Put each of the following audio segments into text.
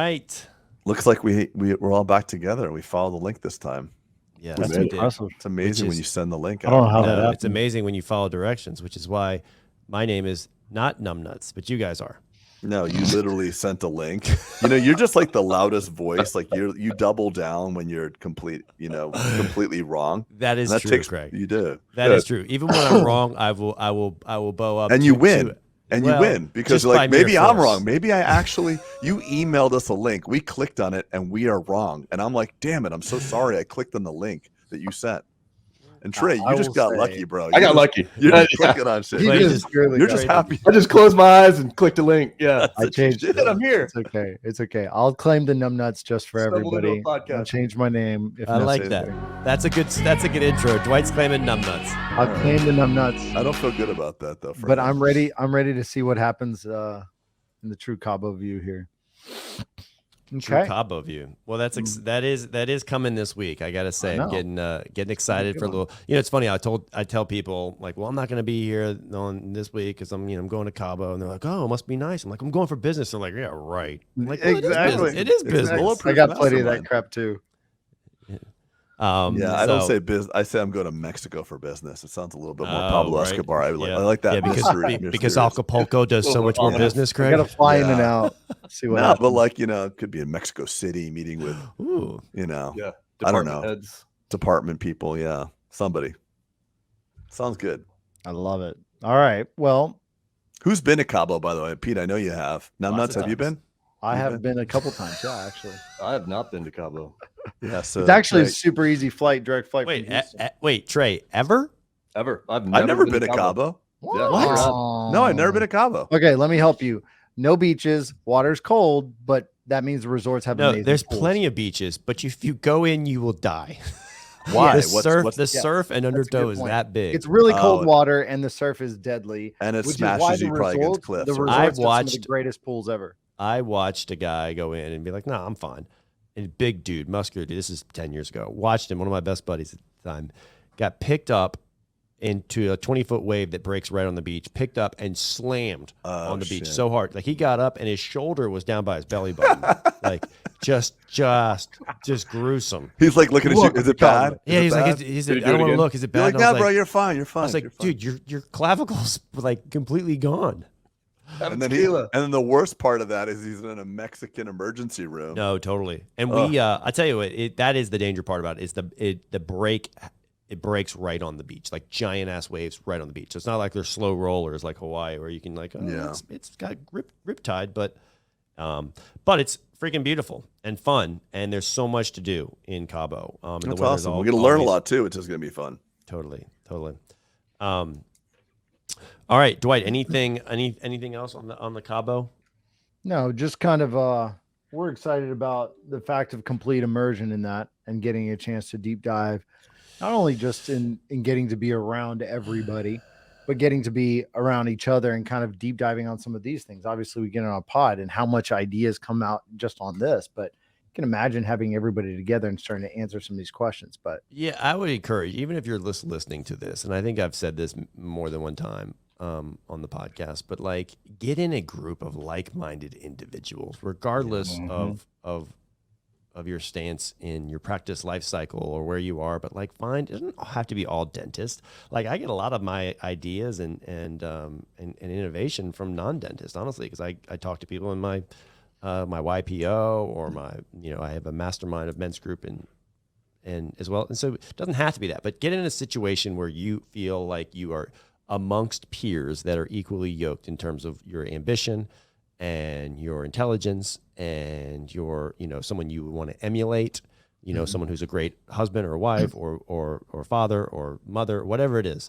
right. Looks like we're all back together. We followed the link this time. Yeah, That's we did. impressive. It's amazing when you send the link out. I don't know how that No, happened. it's amazing when you follow directions, which is why my name is not Numbnuts, but you guys are. No, you literally sent a link. You're just like the loudest voice. Like you double down when you're completely wrong. That is that true, Craig. You do. That is true. Even when I'm wrong, I will bow up. And you win. You win because you're like, maybe I'm wrong. Maybe you emailed us a link. We clicked on it and we are wrong. And I'm like, damn it. I'm so sorry. I clicked on the link that you sent. And Trey, you just got lucky, bro. I got lucky. You're just clicking on shit. You're just happy. I just closed my eyes and clicked a link. Yeah. I changed it. I'm here. It's okay. I'll claim the Numbnuts just for everybody. I'll change my name. If I like that. That's a good intro. Dwight's claiming Numbnuts. I'll claim the Numbnuts. I don't feel good about that though. But I'm ready to see what happens in the true Cabo view here. True Cabo view. Well, that is coming this week. I gotta say, I'm getting excited for a little. It's funny. I tell people like, well, I'm not gonna be here on this week because I'm going to Cabo, and they're like, oh, it must be nice. I'm like, I'm going for business. They're like, yeah, right. I'm like, well, exactly. It is business. I got plenty of that crap too. I don't say business. I say I'm going to Mexico for business. It sounds a little bit more Pablo Escobar. I like that. Yeah, because Acapulco does so much more business, Craig. I got to fly in and out. See what happens. But it could be in Mexico City meeting with, I don't know, department people. Yeah, somebody. Sounds good. I love it. All right. Well, who's been to Cabo, by the way? Pete, I know you have. Numbnuts, have you been? I have been a couple times. Yeah, actually. I have not been to Cabo. Yeah, so it's actually a super easy direct flight. Wait, Trey, ever? I've never been to Cabo. What? No, I've never been to Cabo. Okay, let me help you. No beaches, water's cold, but that means the resorts have amazing there's pools. plenty of beaches, but if you go in, you will die. Why? The surf and undertow is that big. It's really cold water, and the surf is deadly. And it smashes you probably against cliffs. The resorts have some of the greatest pools ever. I watched a guy go in and be like, "No, I'm fine." And big dude, muscular dude. This is 10 years ago. Watched him. One of my best buddies at the time got picked up into a 20-foot wave that breaks right on the beach. Picked up and slammed on the beach so hard, like he got up and his shoulder was down by his belly button, like just gruesome. He's like looking at you. Is it bad? Yeah, he's like, I don't want to look. Is it bad? You're like, no, bro, you're fine. You're fine. I was like, dude, your clavicle's like completely gone. And then the worst part of that is he's in a Mexican emergency room. No, totally. And I tell you what, that is the danger part about it. Is the break. It breaks right on the beach, like giant ass waves right on the beach. So it's not like they're slow rollers like Hawaii, where you can it's got rip tide, but it's freaking beautiful and fun, and there's so much to do in Cabo. And that's awesome. We're gonna learn a lot too, which is gonna be fun. Totally. All right, Dwight. Anything else on the Cabo? No, just kind of we're excited about the fact of complete immersion in that and getting a chance to deep dive, not only just in getting to be around everybody, but getting to be around each other and kind of deep diving on some of these things. Obviously, we get on a pod and how much ideas come out just on this, but you can imagine having everybody together and starting to answer some of these questions. But yeah, I would encourage, even if you're listening to this, and I think I've said this more than one time on the podcast, but like get in a group of like-minded individuals, regardless of your stance in your practice life cycle or where you are. But like, it doesn't have to be all dentist. Like I get a lot of my ideas and innovation from non-dentists, honestly, because I talk to people in my YPO or I have a mastermind of men's group and as well. And so it doesn't have to be that, but get in a situation where you feel like you are amongst peers that are equally yoked in terms of your ambition and your intelligence and your, someone you want to emulate, someone who's a great husband or wife or father or mother, whatever it is,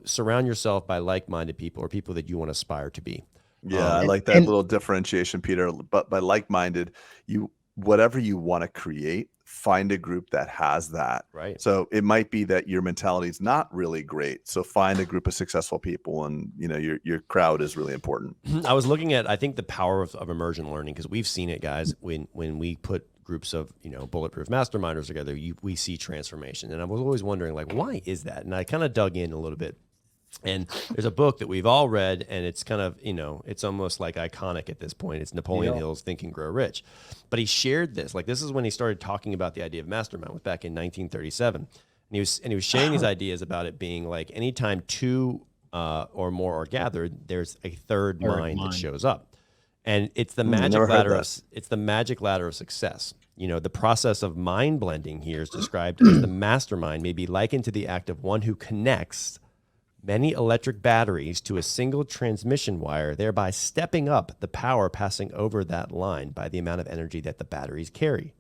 surround yourself by like-minded people or people that you want to aspire to be. Yeah. I like that little differentiation, Peter, but by like-minded, whatever you want to create, find a group that has that. Right. So it might be that your mentality is not really great. So find a group of successful people, and your crowd is really important. I was looking at, I think, the power of immersion learning, because we've seen it, guys, when we put groups of Bulletproof masterminders together, we see transformation. And I was always wondering, like, why is that? And I kind of dug in a little bit And there's a book that we've all read, and it's kind of, it's almost like iconic at this point. It's Napoleon Hill's Think and Grow Rich. But he shared this. Like, this is when he started talking about the idea of mastermind, was back in 1937. And he was sharing these ideas about it being like anytime two or more are gathered, there's a third mind that shows up. And it's the magic ladder. It's the magic ladder of success. The process of mind blending here is described as the mastermind may be likened to the act of one who connects many electric batteries to a single transmission wire, thereby stepping up the power passing over that line by the amount of energy that the batteries carry.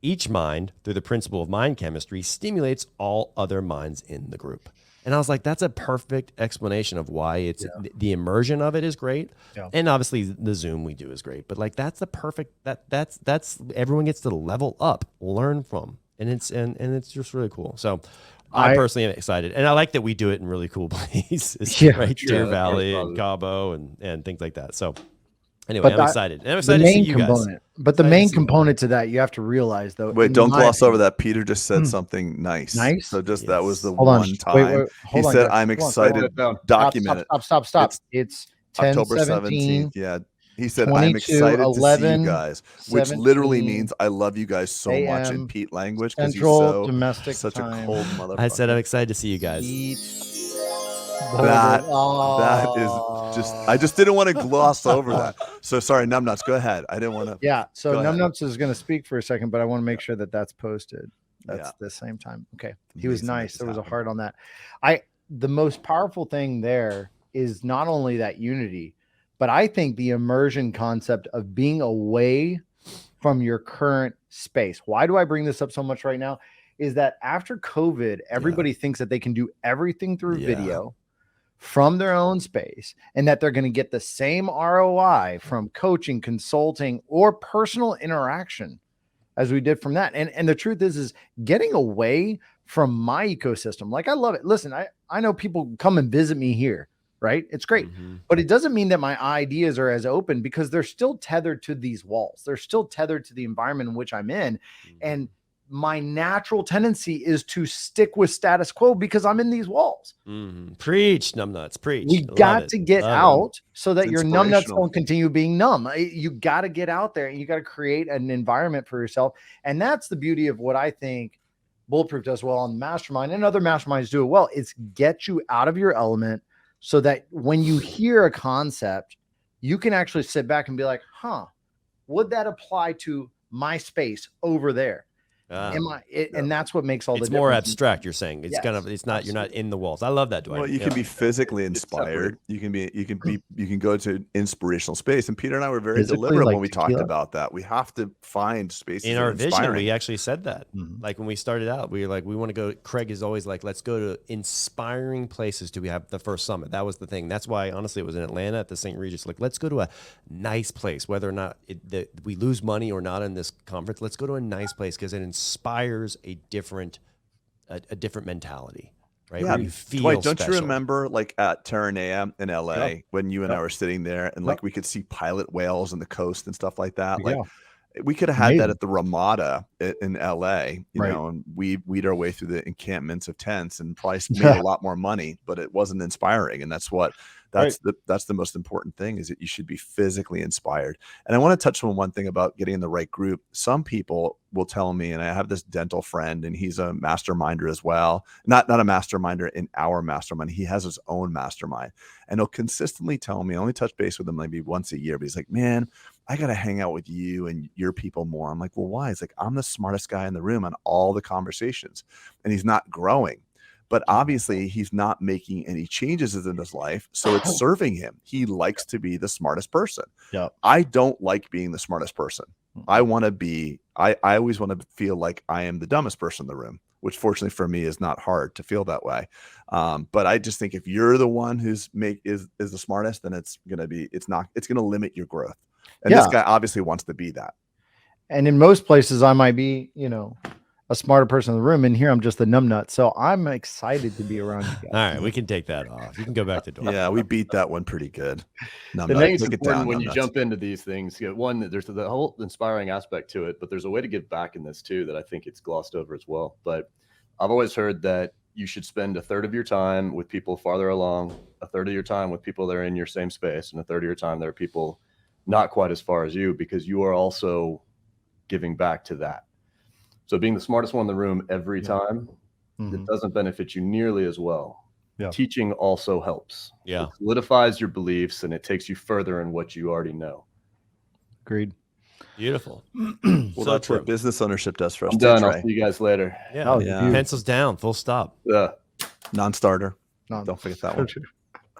Each mind, through the principle of mind chemistry, stimulates all other minds in the group. And I was like, that's a perfect explanation of why it's the immersion of it is great. Yeah. And obviously the Zoom we do is great, but like, that's the perfect, that's everyone gets to level up, learn from, and it's just really cool. So I personally am excited, and I like that we do it in really cool places, right? Deer Valley and Cabo and things like that. So anyway, I'm excited. And I'm excited to see you guys. But the main component to that, you have to realize, though. Wait, don't gloss over that. Peter just said something nice. Nice. So just that was the one time he said, "I'm excited." Document it. Stop. It's October 17th. Yeah. He said, "I'm excited to see you guys," which literally means I love you guys so much in Pete language, because he's such a cold motherfucker. I said, I'm excited to see you guys. That is just, I just didn't want to gloss over that. So sorry, Numbnuts, go ahead. I didn't want to. Yeah. So Numbnuts is going to speak for a second, but I want to make sure that that's posted. That's the same time. Okay. He was nice. There was a heart on that. The most powerful thing there is not only that unity, but I think the immersion concept of being away from your current space. Why do I bring this up so much right now? Is that after COVID, everybody thinks that they can do everything through video from their own space, and that they're going to get the same ROI from coaching, consulting, or personal interaction as we did from that. And the truth is getting away from my ecosystem. Like, I love it. Listen, I know people come and visit me here. Right? It's great. But it doesn't mean that my ideas are as open, because they're still tethered to these walls. They're still tethered to the environment in which I'm in. And my natural tendency is to stick with status quo because I'm in these walls. Preach, Numbnuts, preach. We got to get out so that your numbnuts don't continue being numb. You got to get out there, and you got to create an environment for yourself. And that's the beauty of what I think Bulletproof does well on the mastermind, and other masterminds do it well. It's get you out of your element, so that when you hear a concept, you can actually sit back and be like, would that apply to my space over there? And that's what makes all the difference. It's more abstract, you're saying. It's kind of, it's not, you're not in the walls. I love that, Dwight. Well, you can be physically inspired. You can go to inspirational space. And Peter and I were very deliberate when we talked about that. We have to find spaces in our vision. We actually said that. Like, when we started out, we were like, we want to go. Craig is always like, let's go to inspiring places. Do we have the first summit? That was the thing. That's why, honestly, it was in Atlanta at the St. Regis. Like, let's go to a nice place, whether or not we lose money or not in this conference. Let's go to a nice place, because it inspires a different mentality, right? Yeah. You feel Dwight, don't special. you remember, like, at Terranea in LA when you and I were sitting there, and like we could see pilot whales on the coast and stuff like that? Like, we could have had that at the Ramada in LA, you know, and weed our way through the encampments of tents and probably made a lot more money, but it wasn't inspiring. And that's the most important thing, is that you should be physically inspired. And I want to touch on one thing about getting in the right group. Some people will tell me, and I have this dental friend, and he's a masterminder as well. Not a masterminder in our mastermind. He has his own mastermind, and he'll consistently tell me, I only touch base with him maybe once a year, but he's like, man, I got to hang out with you and your people more. I'm like, well, why? He's like, I'm the smartest guy in the room on all the conversations, and he's not growing. But obviously, he's not making any changes in his life, so it's serving him. He likes to be the smartest person. I don't like being the smartest person. I want to be. I always want to feel like I am the dumbest person in the room, which fortunately for me is not hard to feel that way. But I just think if you're the one who's is the smartest, then it's gonna limit your growth. And this guy obviously wants to be that. And in most places, I might be, a smarter person in the room, and here I'm just the numbnut. So I'm excited to be around you guys. All right, we can take that off. You can go back to door. Yeah, we beat that one pretty good. The thing's important when you jump into these things. One, there's the whole inspiring aspect to it, but there's a way to give back in this too that I think it's glossed over as well. But I've always heard that you should spend a third of your time with people farther along, a third of your time with people that are in your same space, and a third of your time there are people not quite as far as you, because you are also giving back to that. So being the smartest one in the room every time, it doesn't benefit you nearly as well. Yeah. Teaching also helps. Yeah. It solidifies your beliefs and it takes you further in what you already know. Agreed. Beautiful. Well, so that's true. What business ownership does for us. I'm done. I'll see you guys later. Yeah. Pencils down. Full stop. Yeah. Non-starter. Don't forget that one.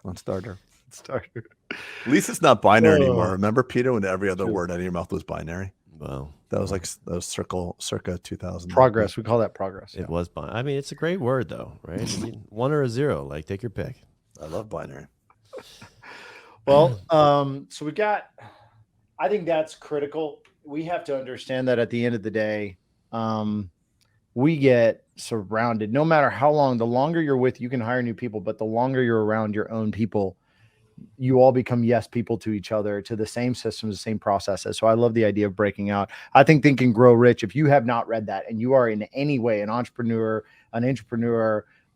Non-starter. Starter. At least it's not binary anymore. Remember, Peter, when every other word out of your mouth was binary? Wow. That was like circa 2000. Progress. We call that progress. It was binary. I mean, it's a great word though, right? I mean, 1 or a 0, like take your pick. I love binary. Well, so we got, I think that's critical. We have to understand that at the end of the day, we get surrounded, no matter how long. The longer you're with, you can hire new people, but the longer you're around your own people, you all become yes people to each other, to the same systems, the same processes. So I love the idea of breaking out. I think Think and Grow Rich, if you have not read that and you are in any way an entrepreneur,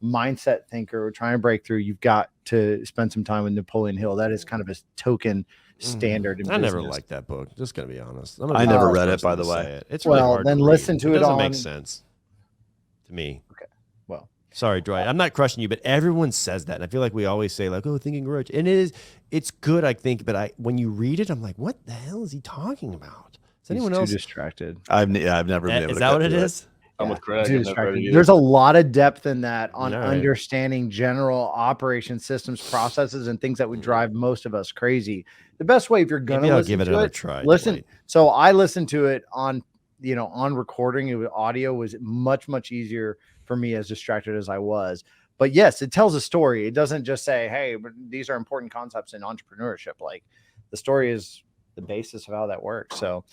mindset thinker, trying to break through, you've got to spend some time with Napoleon Hill. That is kind of a token standard in I business. never liked that book, just gonna be honest. I never read it, by the way. It's really hard then to listen read. to it. It doesn't on make sense to me. Okay. Well, sorry, Dwight. I'm not crushing you, but everyone says that. And I feel like we always say like, oh, Think and Grow Rich. And it's good, I think. But when you read it, I'm like, what the hell is he talking about? Is anyone else too distracted? I've never been able to. Is that what it is? I'm with Craig. There's a lot of depth in that on understanding general operation systems, processes, and things that would drive most of us crazy. The best way, if you're going to give it another try. Listen. Dwight. So I listened to it on recording. It was audio was much easier for me, as distracted as I was. But yes, it tells a story. It doesn't just say, hey, these are important concepts in entrepreneurship. Like, the story is the basis of how that works. So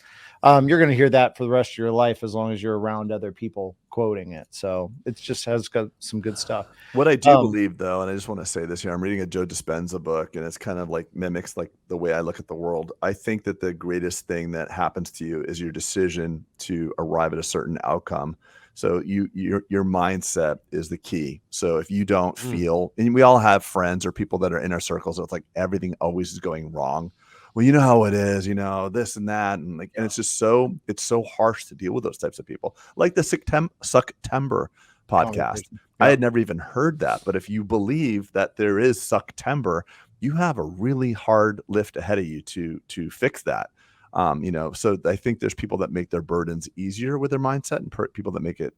you're going to hear that for the rest of your life, as long as you're around other people quoting it. So it just has got some good stuff. What I do believe, though, and I just want to say this here, I'm reading a Joe Dispenza book, and it's kind of like mimics like the way I look at the world. I think that the greatest thing that happens to you is your decision to arrive at a certain outcome. So your mindset is the key. So if you don't feel, and we all have friends or people that are in our circles, so it's like everything always is going wrong. Well, you know how it is, this and that. And like, and it's just so harsh to deal with those types of people. Like the Sucktember podcast. I had never even heard that. But if you believe that there is Sucktember, you have a really hard lift ahead of you to fix that. So I think there's people that make their burdens easier with their mindset, and people that make it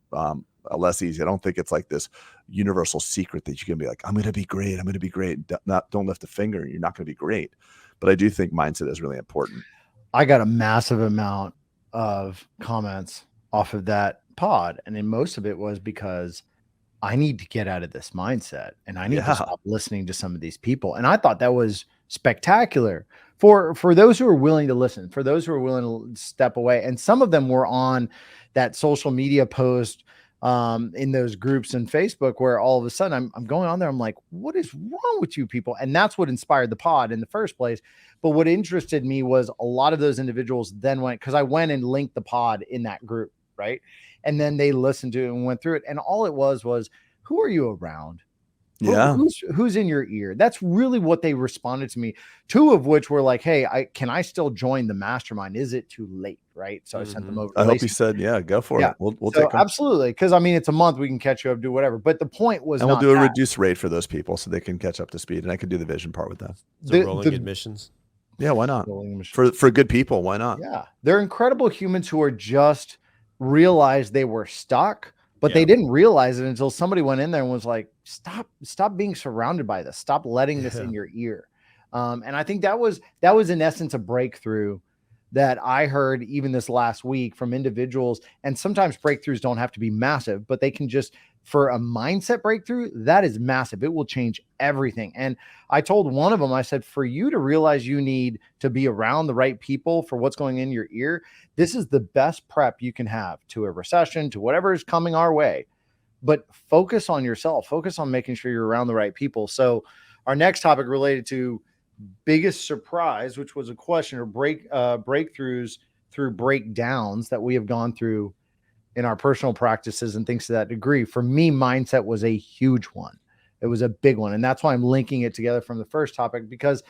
less easy. I don't think it's like this universal secret that you can be like, I'm going to be great. I'm going to be great. Don't lift a finger. You're not going to be great. But I do think mindset is really important. I got a massive amount of comments off of that pod. And then most of it was because I need to get out of this mindset and I need to stop listening to some of these people. And I thought that was spectacular for those who are willing to listen, for those who are willing to step away. And some of them were on that social media post in those groups in Facebook, where all of a sudden I'm going on there. I'm like, what is wrong with you people? And that's what inspired the pod in the first place. But what interested me was a lot of those individuals then went, because I went and linked the pod in that group, right? And then they listened to it and went through it. And all it was, who are you around? Yeah. Who's in your ear? That's really what they responded to me. 2 of which were like, hey, can I still join the mastermind? Is it too late? Right. So I sent them over. I hope he said, go for it. We'll take them. Absolutely. Because it's a month, we can catch you up, do whatever. But the point was, and we'll do a reduced rate for those people so they can catch up to speed. And I can do the vision part with that. So rolling admissions. Yeah, why not? For good people, why not? Yeah. They're incredible humans who are just realized they were stuck. But they didn't realize it until somebody went in there and was like, stop being surrounded by this. Stop letting this in your ear. And I think that was in essence a breakthrough that I heard even this last week from individuals. And sometimes breakthroughs don't have to be massive, but they can just, for a mindset breakthrough, that is massive. It will change everything. And I told one of them, I said, for you to realize you need to be around the right people for what's going in your ear, this is the best prep you can have to a recession, to whatever is coming our way. But focus on yourself, focus on making sure you're around the right people. So our next topic related to biggest surprise, which was a question, or breakthroughs through breakdowns that we have gone through in our personal practices and things to that degree. For me, mindset was a huge one. It was a big one. And that's why I'm linking it together from the first topic, because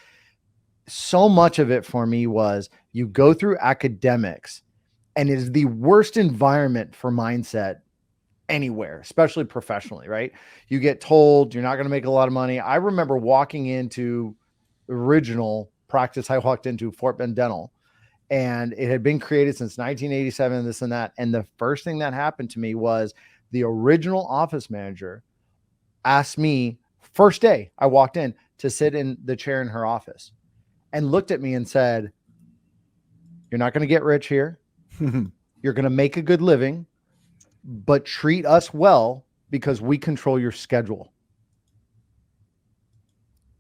so much of it for me was you go through academics and it is the worst environment for mindset anywhere, especially professionally, right? You get told you're not going to make a lot of money. I remember walking into the original practice I walked into, Fort Bend Dental, and it had been created since 1987, this and that. And the first thing that happened to me was the original office manager asked me, first day I walked in, to sit in the chair in her office, and looked at me and said, "You're not going to get rich here. You're going to make a good living, but treat us well because we control your schedule."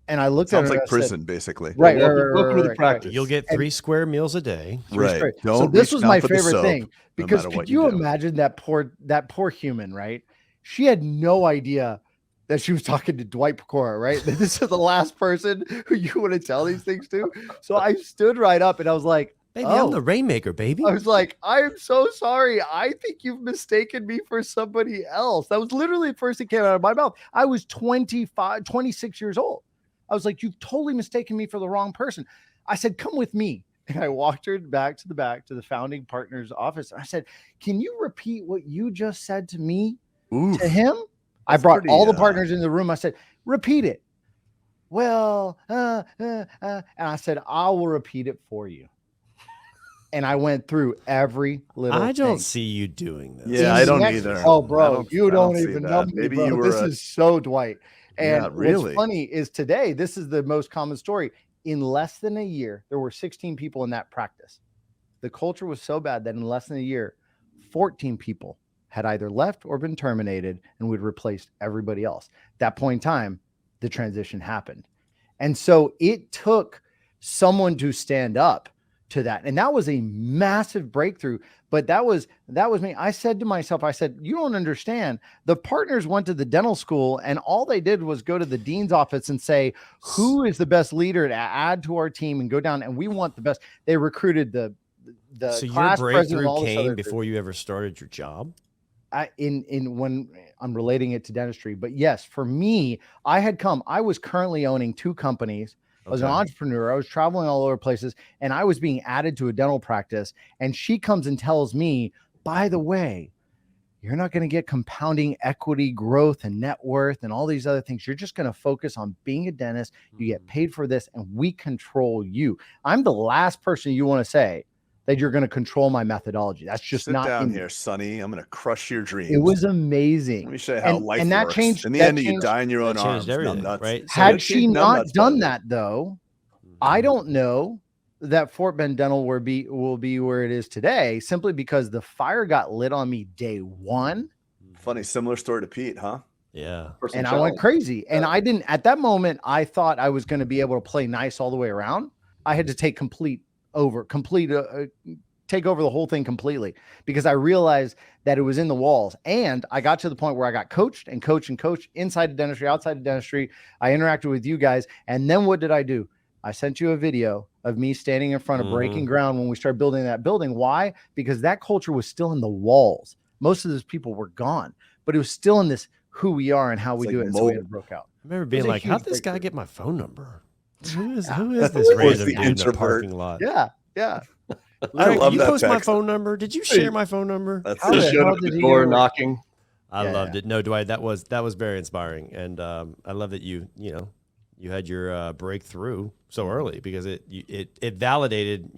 And I looked at her. Sounds like prison, basically. Right. Welcome to the practice. You'll get 3 square meals a day. Right. So this was my favorite thing, because no could you imagine that poor human, right? She had no idea that she was talking to Dwight Pecora, right? This is the last person who you want to tell these things to. So I stood right up and I was like, "Baby, I'm the Rainmaker, baby." I was like, "I am so sorry. I think you've mistaken me for somebody else." That was literally the first thing came out of my mouth. I was 26 years old. I was like, "You've totally mistaken me for the wrong person." I said, "Come with me." And I walked her back to the founding partner's office. I said, "Can you repeat what you just said to me to him?" I brought all the partners in the room. I said, "Repeat it." "Well, and I said, "I will repeat it for you." And I went through every little I don't thing. see you doing this. Yeah, I don't either. Oh, bro, you don't see even that. know me, Maybe bro. you were This is so Dwight. And Yeah, really. what's funny is today, this is the most common story. In less than a year, there were 16 people in that practice. The culture was so bad that in less than a year, 14 people had either left or been terminated, and we'd replaced everybody else. At that point in time, the transition happened. And so it took someone to stand up to that. And that was a massive breakthrough. But that was me. I said to myself, I said, "You don't understand. The partners went to the dental school and all they did was go to the dean's office and say, who is the best leader to add to our team, and go down, and we want the best." They recruited the So your class president, breakthrough all this other came group. before you ever started your job? In when I'm relating it to dentistry, but yes, for me, I was currently owning 2 companies. I was an entrepreneur. I was traveling all over places, and I was being added to a dental practice. And she comes and tells me, "By the way, you're not going to get compounding equity growth and net worth and all these other things. You're just going to focus on being a dentist. You get paid for this, and we control you." I'm the last person you want to say that you're going to control my methodology. That's just Sit not down in here, Sonny. I'm going to crush your dreams. It was amazing. Let me show you how life and that works. changed. In the that end, you changed- die in your own That arms. changed everything, Numbnuts. right? So Had she not Numbnuts, done buddy. that, though, I don't know that Fort Bend Dental will be where it is today, simply because the fire got lit on me day one. Funny, similar story to Pete, huh? Yeah. And I went crazy. And I didn't, at that moment, I thought I was going to be able to play nice all the way around. I had to take take over the whole thing completely, because I realized that it was in the walls. And I got to the point where I got coached inside of dentistry, outside of dentistry. I interacted with you guys. And then what did I do? I sent you a video of me standing in front of breaking ground when we started building that building. Why? Because that culture was still in the walls. Most of those people were gone, but it was still in this who we are and how we do it. And so we had broke out. I remember being like, how'd this guy get my phone number? Who is this the random dude in the introvert. parking lot? Yeah. I love you that post my text. phone number? Did you share my phone number? That's How the Just it. showed hell up at did the he door get- knocking. I Yeah. loved it. No, Dwight, that was very inspiring, and I love that you had your breakthrough so early, because it validated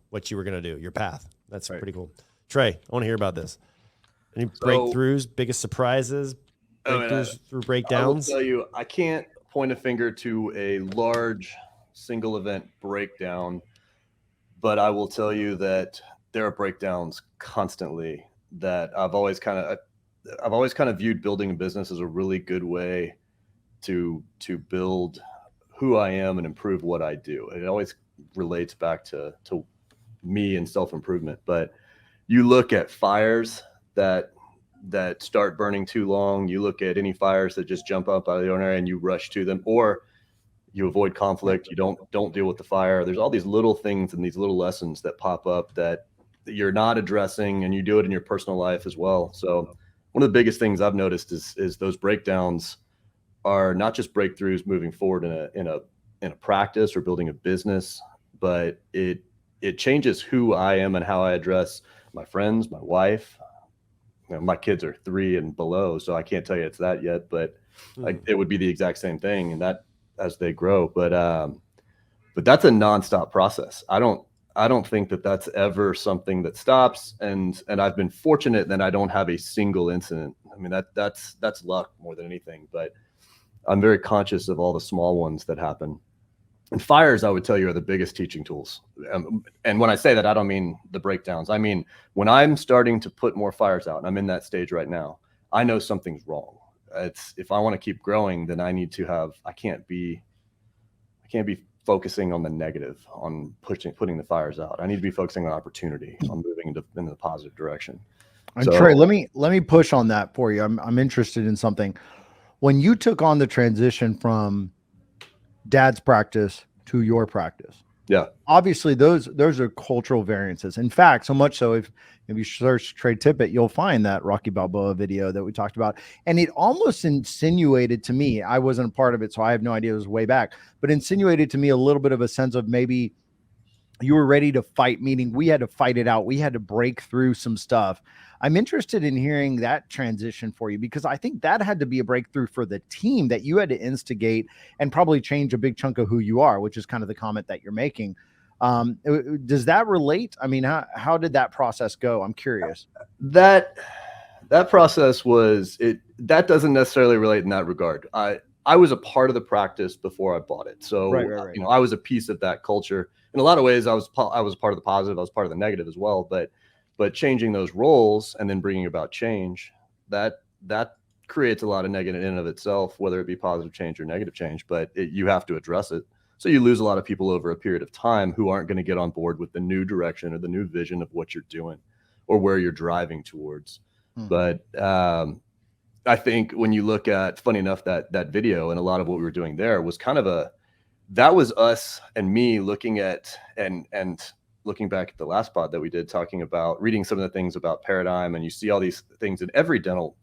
what you were gonna do, your path. That's pretty cool. Trey, I want to hear about this. Any breakthroughs, biggest surprises, breakthroughs through breakdowns? I will tell you, I can't point a finger to a large single event breakdown, but I will tell you that there are breakdowns constantly that I've always kind of viewed building a business as a really good way to build who I am and improve what I do. And it always relates back to me and self-improvement. But you look at fires that start burning too long, you look at any fires that just jump up out of the ordinary and you rush to them, or you avoid conflict, you don't deal with the fire. There's all these little things and these little lessons that pop up that you're not addressing, and you do it in your personal life as well. So one of the biggest things I've noticed is those breakdowns are not just breakthroughs moving forward in a practice or building a business, but it changes who I am and how I address my friends, my wife. My kids are 3 and below, so I can't tell you it's that yet, but it would be the exact same thing, and that as they grow. But that's a nonstop process. I don't think that that's ever something that stops. And I've been fortunate that I don't have a single incident. I mean, that's luck more than anything, but I'm very conscious of all the small ones that happen. And fires, I would tell you, are the biggest teaching tools. And when I say that, I don't mean the breakdowns. I mean, when I'm starting to put more fires out, and I'm in that stage right now, I know something's wrong. If I want to keep growing, then I need to have, I can't be focusing on the negative, on putting the fires out. I need to be focusing on opportunity, on moving in the positive direction. And so, Trey, let me push on that for you. I'm interested in something. When you took on the transition from dad's practice to your practice, obviously those are cultural variances. In fact, so much so if you search Trey Tippett, you'll find that Rocky Balboa video that we talked about, and it almost insinuated to me, I wasn't a part of it, so I have no idea, it was way back, but insinuated to me a little bit of a sense of maybe you were ready to fight, meaning we had to fight it out, we had to break through some stuff. I'm interested in hearing that transition for you, because I think that had to be a breakthrough for the team, that you had to instigate and probably change a big chunk of who you are, which is kind of the comment that you're making. Does that relate? I mean, how did that process go? I'm curious. That process that doesn't necessarily relate in that regard. I was a part of the practice before I bought it. So, right. I was a piece of that culture. In a lot of ways, I was part of the positive. I was part of the negative as well. But changing those roles and then bringing about change, that creates a lot of negative in and of itself, whether it be positive change or negative change. But you have to address it. So you lose a lot of people over a period of time who aren't going to get on board with the new direction or the new vision of what you're doing or where you're driving towards. But I think when you look at, funny enough, that video and a lot of what we were doing there was kind of that was us and me looking at and looking back at the last pod that we did, talking about reading some of the things about paradigm, and you see all these things in every dental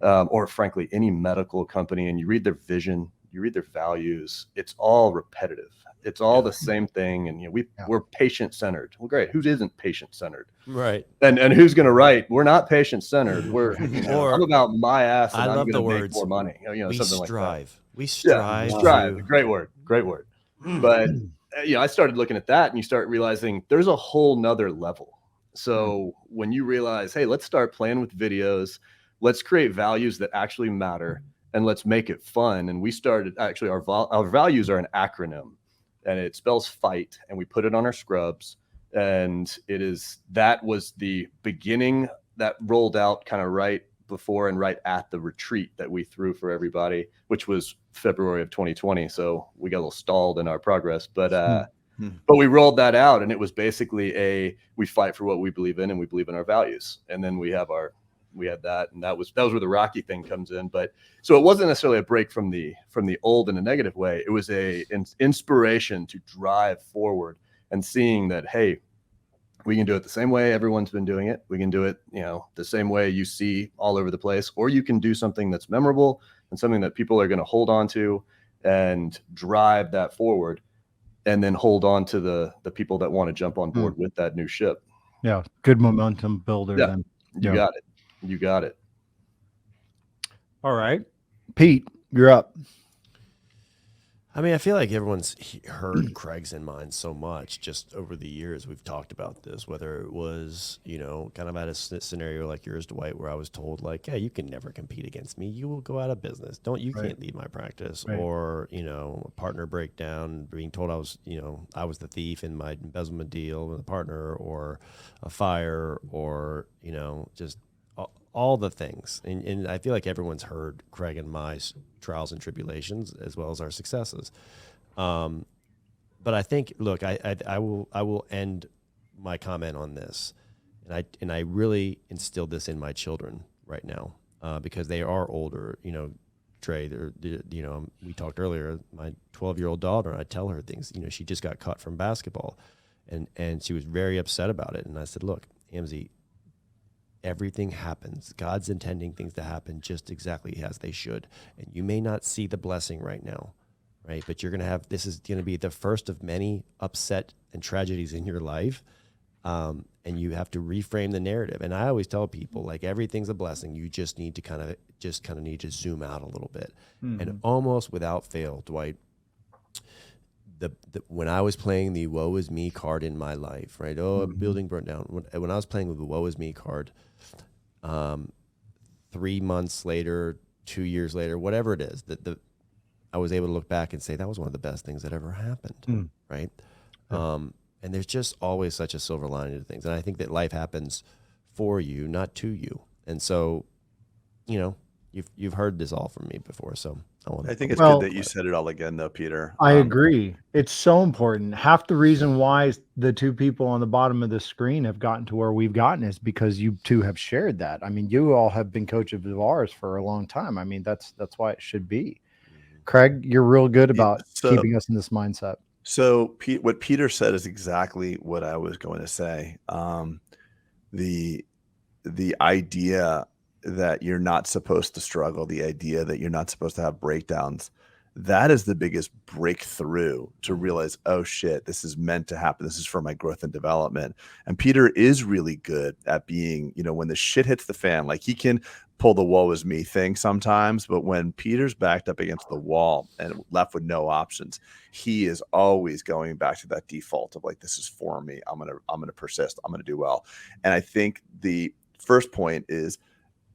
or frankly any medical company, and you read their vision, you read their values, it's all repetitive. It's all the same thing. And we're patient centered. Well, great. Who isn't patient centered? Right. And who's going to write? We're not patient centered. We're I'm about my ass. And I love the words. Make more money. We something strive. Like that. We strive. Strive. Great word. But I started looking at that, and you start realizing there's a whole nother level. So when you realize, hey, let's start playing with videos, let's create values that actually matter, and let's make it fun. And we started, actually, our values are an acronym, and it spells fight, and we put it on our scrubs. And that was the beginning that rolled out kind of right before and right at the retreat that we threw for everybody, which was February of 2020. So we got a little stalled in our progress, but we rolled that out, and it was basically we fight for what we believe in, and we believe in our values. And then we had that, and that was where the Rocky thing comes in. But so it wasn't necessarily a break from the old in a negative way. It was an inspiration to drive forward and seeing that, hey, we can do it the same way everyone's been doing it. We can do it, the same way you see all over the place, or you can do something that's memorable and something that people are going to hold on to and drive that forward, and then hold on to the people that want to jump on board with that new ship. Yeah. Good momentum builder. Yeah. Then. You got it. All right. Pete, you're up. I mean, I feel like everyone's heard Craig's in mind so much just over the years. We've talked about this, whether it was, kind of at a scenario like yours, Dwight, where I was told like, hey, you can never compete against me. You will go out of business. Can't lead my practice. Right. Or, a partner breakdown, being told I was the thief in my embezzlement deal with a partner, or a fire, or, just all the things. And I feel like everyone's heard Craig and my trials and tribulations as well as our successes. But I think, look, I will end my comment on this. And I really instilled this in my children right now, because they are older, Trey, we talked earlier, my 12-year-old daughter, I tell her things, she just got cut from basketball. And she was very upset about it. And I said, look, Amzie, everything happens. God's intending things to happen just exactly as they should. And you may not see the blessing right now, right? But you're going to have, this is going to be the first of many upset and tragedies in your life. And you have to reframe the narrative. And I always tell people, like, everything's a blessing. You just need to kind of need to zoom out a little bit. And almost without fail, Dwight, when I was playing the woe is me card in my life, right? Oh, a building burnt down. When I was playing with the woe is me card, 3 months later, 2 years later, whatever it is, I was able to look back and say that was one of the best things that ever happened, right? And there's just always such a silver lining to things. And I think that life happens for you, not to you. And so, you've heard this all from me before, so I think it's good that you said it all again, though, Peter. I agree. It's so important. Half the reason why the two people on the bottom of the screen have gotten to where we've gotten is because you two have shared that. I mean, you all have been coaches of ours for a long time. I mean, that's why it should be. Craig, you're real good about keeping us in this mindset. So what Peter said is exactly what I was going to say. The idea that you're not supposed to struggle, the idea that you're not supposed to have breakdowns, that is the biggest breakthrough to realize, oh shit, this is meant to happen. This is for my growth and development. And Peter is really good at being, when the shit hits the fan, like he can pull the woe is me thing sometimes, but when Peter's backed up against the wall and left with no options, he is always going back to that default of like, this is for me. I'm going to persist. I'm going to do well. And I think the first point is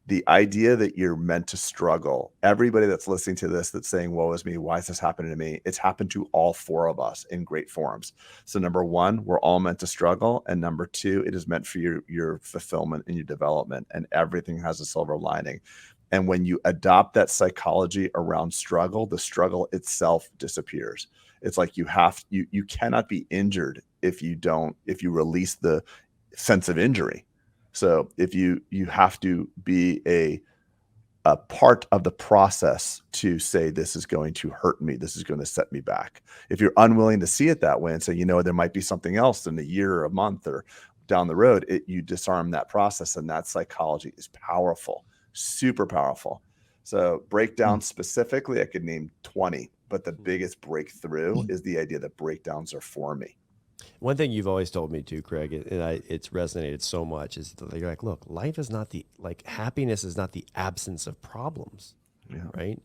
the idea that you're meant to struggle. Everybody that's listening to this, that's saying, woe is me, why is this happening to me? It's happened to all four of us in great forms. So number one, we're all meant to struggle. And number two, it is meant for your fulfillment and your development, and everything has a silver lining. And when you adopt that psychology around struggle, the struggle itself disappears. It's like you cannot be injured if you release the sense of injury. So if you have to be a part of the process to say, this is going to hurt me, this is going to set me back. If you're unwilling to see it that way and say, there might be something else in a year or a month or down the road, you disarm that process. And that psychology is powerful, super powerful. So breakdown specifically, I could name 20, but the biggest breakthrough is the idea that breakdowns are for me. One thing you've always told me too, Craig, and it's resonated so much, is that you're like, look, life is not happiness is not the absence of problems, right?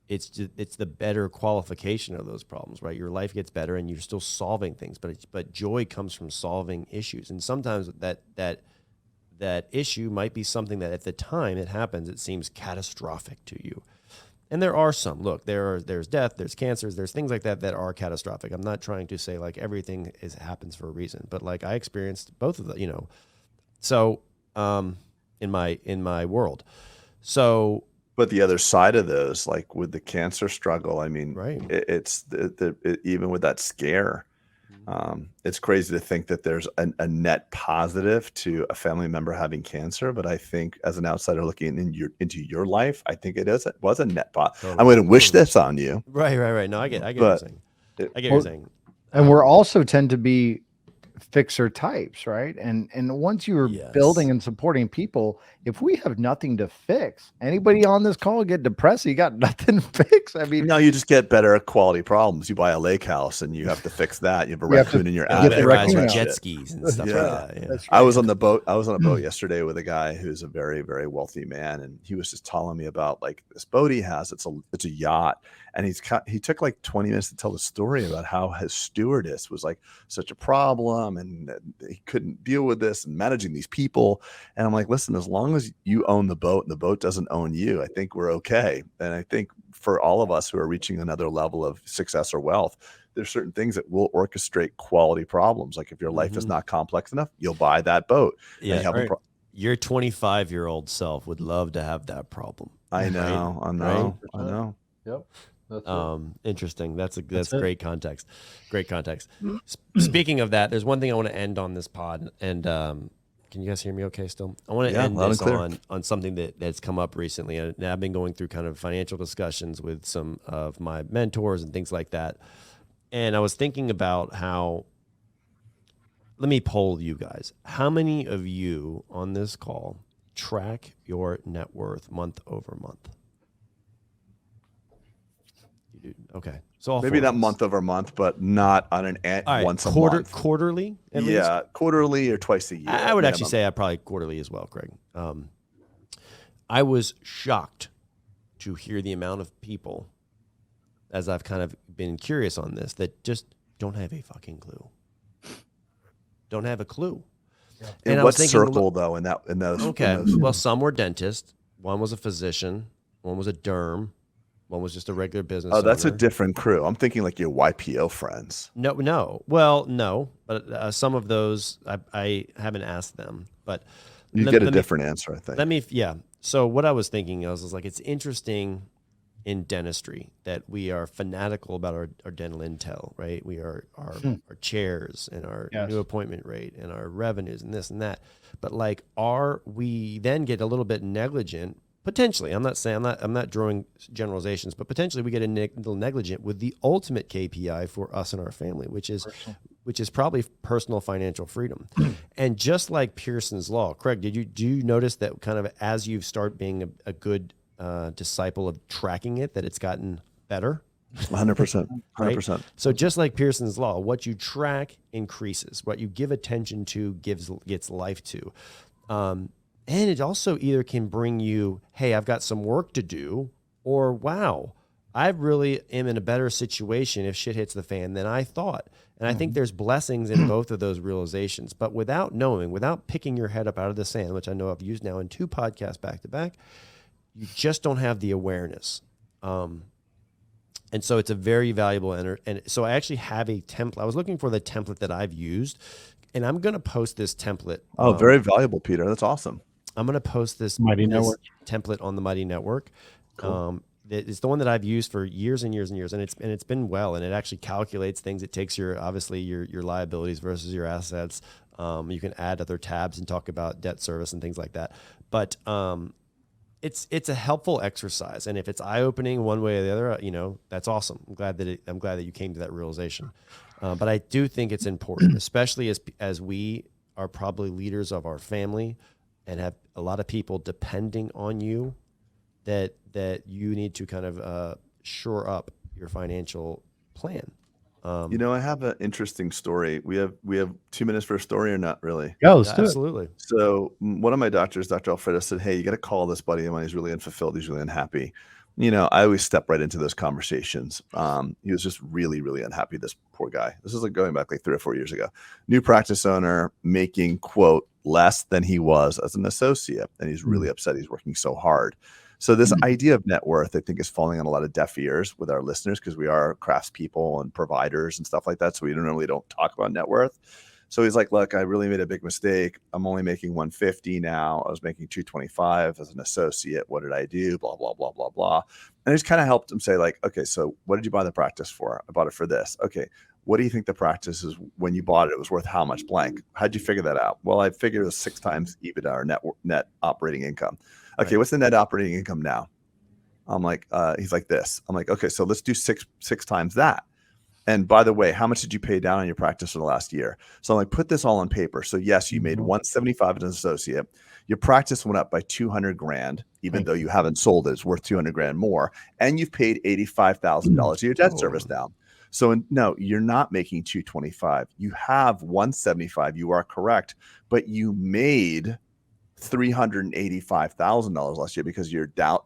It's the better qualification of those problems, right? Your life gets better and you're still solving things, but joy comes from solving issues. And sometimes that issue might be something that at the time it happens, it seems catastrophic to you. And there are some. Look, there's death, there's cancers, there's things like that are catastrophic. I'm not trying to say like everything happens for a reason, but like I experienced both of the, So in my world, so. But the other side of those, like with the cancer struggle, I mean, right. It's even with that scare, it's crazy to think that there's a net positive to a family member having cancer. But I think as an outsider looking into your life, I think it was a net positive. Totally. I'm going to wish this on you. Right. No, I get what you're saying. I get what you're saying. And we're also tend to be fixer types, right? And once you are building and supporting people, if we have nothing to fix, anybody on this call get depressed, you got nothing to fix. I mean, no, you just get better quality problems. You buy a lake house and you have to fix that. You have a raccoon in your attic. Jet skis and stuff like that. Yeah. Right. I was on a boat yesterday with a guy who's a very, very wealthy man, and he was just telling me about like this boat he has. It's a yacht. And he took like 20 minutes to tell the story about how his stewardess was like such a problem, and he couldn't deal with this and managing these people. And I'm like, listen, as long as you own the boat and the boat doesn't own you, I think we're okay. And I think for all of us who are reaching another level of success or wealth, there's certain things that will orchestrate quality problems. Like if your life is not complex enough, you'll buy that boat. Yeah, your 25-year-old self would love to have that problem. I know. Yep. Interesting. That's great context. Great context. Speaking of that, there's one thing I want to end on this pod, and can you guys hear me okay still? I want to end this on something that's come up recently. And I've been going through kind of financial discussions with some of my mentors and things like that. And I was thinking about how let me poll you guys. How many of you on this call track your net worth month over month? You do. Okay. So maybe not month over month, but not on an once a month. Quarterly, at least? Yeah, quarterly or twice a year. I would actually say I probably quarterly as well, Craig. I was shocked to hear the amount of people, as I've kind of been curious on this, that just don't have a fucking clue. Don't have a clue. Yeah. And what circle though? In those? Okay. Well, some were dentists. One was a physician. One was a derm. One was just a regular business. Oh, that's owner. A different crew. I'm thinking like your YPO friends. No. Well, no, but some of those I haven't asked them, but you get a different answer, I think. Yeah. So what I was thinking was like, it's interesting in dentistry that we are fanatical about our dental intel, right? We are our chairs and our new appointment rate and our revenues and this and that. But like, we then get a little bit negligent, potentially. I'm not drawing generalizations, but potentially we get a little negligent with the ultimate KPI for us and our family, which is probably personal financial freedom. And just like Pearson's Law, Craig, do you notice that kind of as you start being a good disciple of tracking it, that it's gotten better? 100%. 100%. Right? So just like Pearson's Law, what you track increases. What you give attention to gets life to. And it also either can bring you, hey, I've got some work to do, or wow, I really am in a better situation if shit hits the fan than I thought. And I think there's blessings in both of those realizations. But without knowing, without picking your head up out of the sand, which I know I've used now in 2 podcasts back to back, you just don't have the awareness. And so it's a very valuable, and so I actually have a template. I was looking for the template that I've used, and I'm going to post this template. Oh, very valuable, Peter. That's awesome. I'm going to post this template on the Mighty Network. Cool. It's the one that I've used for years and years and years, and it's been well, and it actually calculates things. It takes your liabilities versus your assets. You can add other tabs and talk about debt service and things like that. But it's a helpful exercise, and if it's eye opening one way or the other, that's awesome. I'm glad that you came to that realization. But I do think it's important, especially as we are probably leaders of our family and have a lot of people depending on you, that you need to kind of shore up your financial plan. I have an interesting story. We have 2 minutes for a story or not really? Yeah, let's do it. Absolutely. So one of my doctors, Dr. Alfredo, said, hey, you got to call this buddy of mine. He's really unfulfilled. He's really unhappy. I always step right into those conversations. He was just really, really unhappy, this poor guy. This is like going back like 3 or 4 years ago. New practice owner, making, quote, less than he was as an associate. And he's really upset. He's working so hard. So this idea of net worth, I think, is falling on a lot of deaf ears with our listeners because we are craftspeople and providers and stuff like that. So we don't talk about net worth. So he's like, look, I really made a big mistake. I'm only making 150 now. I was making 225 as an associate. What did I do? Blah, blah, blah, blah, blah. And I just kind of helped him say like, okay, so what did you buy the practice for? I bought it for this. Okay. What do you think the practice is when you bought it? It was worth how much blank? How'd you figure that out? Well, I figured it was 6 times EBITDA or net operating income. Okay. Right. What's the net operating income now? I'm like, he's like this. I'm like, okay, so let's do six times that. And by the way, how much did you pay down on your practice for the last year? So I'm like, put this all on paper. So yes, you made 175 as an associate. Your practice went up by 200 grand, even though you haven't sold it. It's worth 200 grand more. And you've paid $85,000 of your debt service down. So no, you're not making 225. You have 175. You are correct, but you made $385,000 last year because you're down.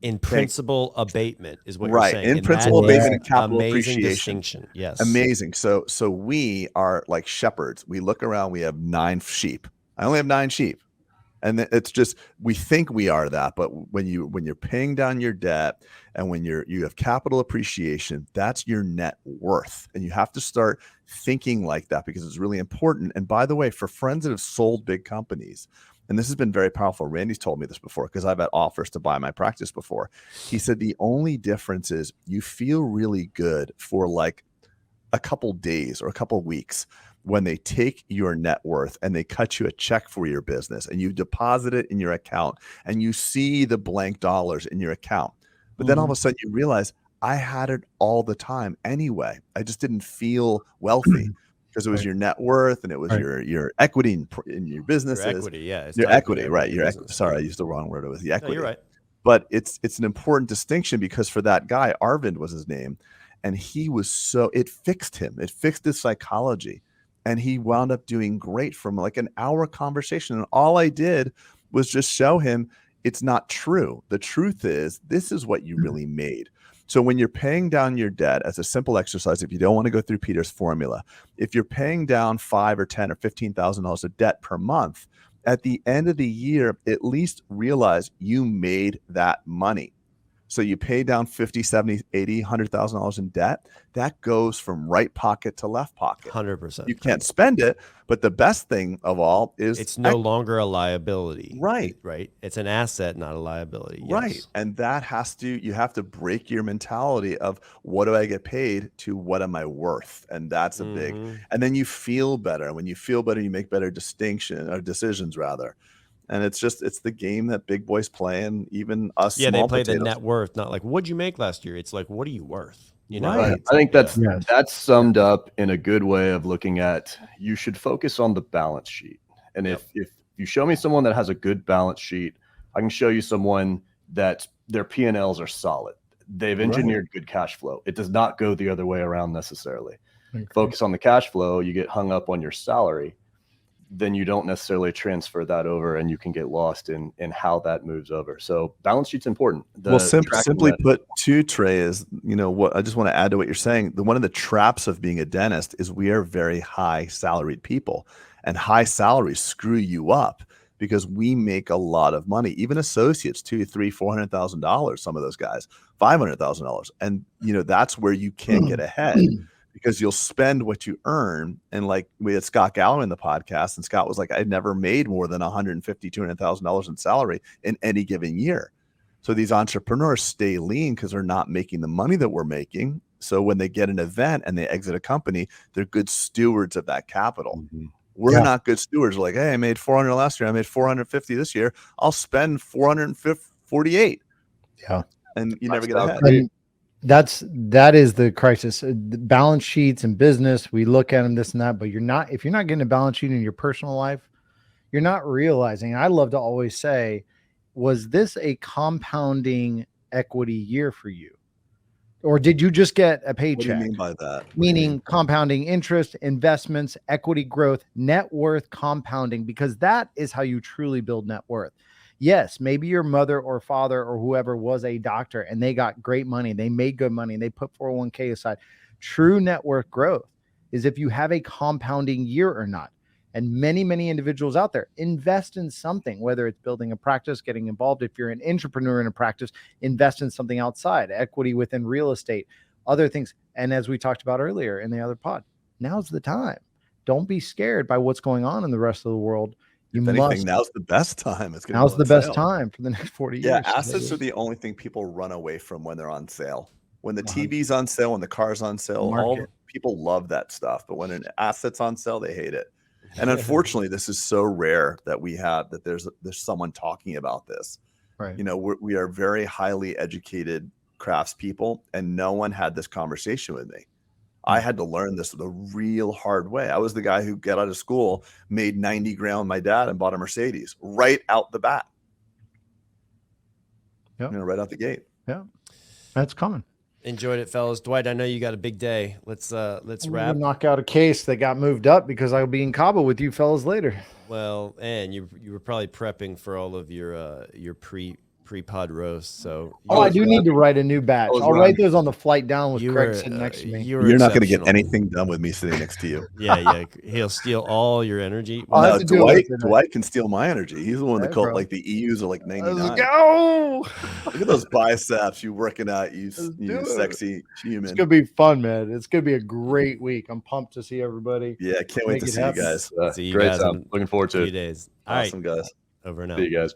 In principal abatement is what you're saying. In principal abatement and capital appreciation. Distinction. Yes. Amazing. So we are like shepherds. We look around, we have 9 sheep. I only have 9 sheep. And it's just, we think we are that, but when you're paying down your debt and when you have capital appreciation, that's your net worth. And you have to start thinking like that because it's really important. And by the way, for friends that have sold big companies, and this has been very powerful. Randy's told me this before because I've had offers to buy my practice before. He said the only difference is you feel really good for like a couple days or a couple weeks when they take your net worth and they cut you a check for your business and you deposit it in your account and you see the blank dollars in your account. But then all of a sudden you realize I had it all the time anyway. I just didn't feel wealthy. because it was your net worth and it was your equity in your businesses. Your equity, yeah. It's your tied to equity, right? Your business. sorry, I used the wrong word. It was the equity. No, you're right. But it's an important distinction because for that guy, Arvind was his name, and he was it fixed him. It fixed his psychology, and he wound up doing great from like an hour conversation. And all I did was just show him it's not true. The truth is this is what you really made. So when you're paying down your debt, as a simple exercise, if you don't want to go through Peter's formula, if you're paying down $5,000 or $10,000 or $15,000 of debt per month, at the end of the year, at least realize you made that money. So you pay down $50,000, $70,000, $80,000, $100,000 in debt. That goes from right pocket to left pocket. 100%. You can't spend it, but the best thing of all is it's no longer a liability. Right. Right. It's an asset, not a liability. Yes. Right. And that you have to break your mentality of what do I get paid to what am I worth? And that's a big, and then you feel better. When you feel better, you make better decisions rather. And it's the game that big boys play, and even us. Yeah, they play the net worth, not like what'd you make last year. It's like, what are you worth? You know, right. I think that's summed up in a good way of looking at. You should focus on the balance sheet, and if you show me someone that has a good balance sheet, I can show you someone that their P&Ls are solid. They've engineered good cash flow. It does not go the other way around necessarily. Okay. Focus on the cash flow. You get hung up on your salary, then you don't necessarily transfer that over, and you can get lost in how that moves over. So balance sheet's important. Simply put, too, Trey, is, what I just want to add to what you're saying. One of the traps of being a dentist is we are very high salaried people, and high salaries screw you up because we make a lot of money. Even associates, $200,000, $300,000, $400,000. Some of those guys, $500,000, and that's where you can't get ahead. Because you'll spend what you earn. And like we had Scott Gallo in the podcast, and Scott was like, I'd never made more than $150,000, $200,000 in salary in any given year. So these entrepreneurs stay lean because they're not making the money that we're making. So when they get an event and they exit a company, they're good stewards of that capital. We're not good stewards. We're like, hey, I made 400 last year. I made 450 this year. I'll spend 448. Yeah. And you never get ahead. That is the crisis. The balance sheets and business, we look at them, this and that, but if you're not getting a balance sheet in your personal life, you're not realizing. I love to always say, was this a compounding equity year for you? Or did you just get a paycheck? What do you mean by that? Meaning compounding interest, investments, equity growth, net worth compounding, because that is how you truly build net worth. Yes, maybe your mother or father or whoever was a doctor and they got great money, they made good money, and they put 401k aside. True net worth growth is if you have a compounding year or not. And many, many individuals out there invest in something, whether it's building a practice, getting involved. If you're an entrepreneur in a practice, invest in something outside, equity within real estate, other things. And as we talked about earlier in the other pod, now's the time. Don't be scared by what's going on in the rest of the world. Now's the best time. Now's the best time for the next 40 years. Yeah, assets are the only thing people run away from when they're on sale. When the TV's on sale, when the car's on sale, all people love that stuff. But when an asset's on sale, they hate it. And unfortunately, this is so rare that there's someone talking about this. Right. We are very highly educated craftspeople, and no one had this conversation with me. I had to learn this the real hard way. I was the guy who got out of school, made 90 grand with my dad, and bought a Mercedes right out the bat. Yeah, right out the gate. Yeah, that's coming. Enjoyed it, fellas. Dwight, I know you got a big day. Let's wrap. Knock out a case that got moved up because I'll be in Cabo with you fellas later. Well, and you were probably prepping for all of your pre-pod roast. So I do need to write a new batch. I'll write those on the flight down with Craig sitting next to me. You're not going to get anything done with me sitting next to you. Yeah. He'll steal all your energy. Well, Dwight can steal my energy. He's the one that called like the EUs are like 99. Let's go. Look at those biceps. You working out, you sexy human. It's going to be fun, man. It's going to be a great week. I'm pumped to see everybody. Yeah, can't wait to see you guys. See you great guys. time. Looking forward to it. Days. Awesome, guys. Over and out. See you guys.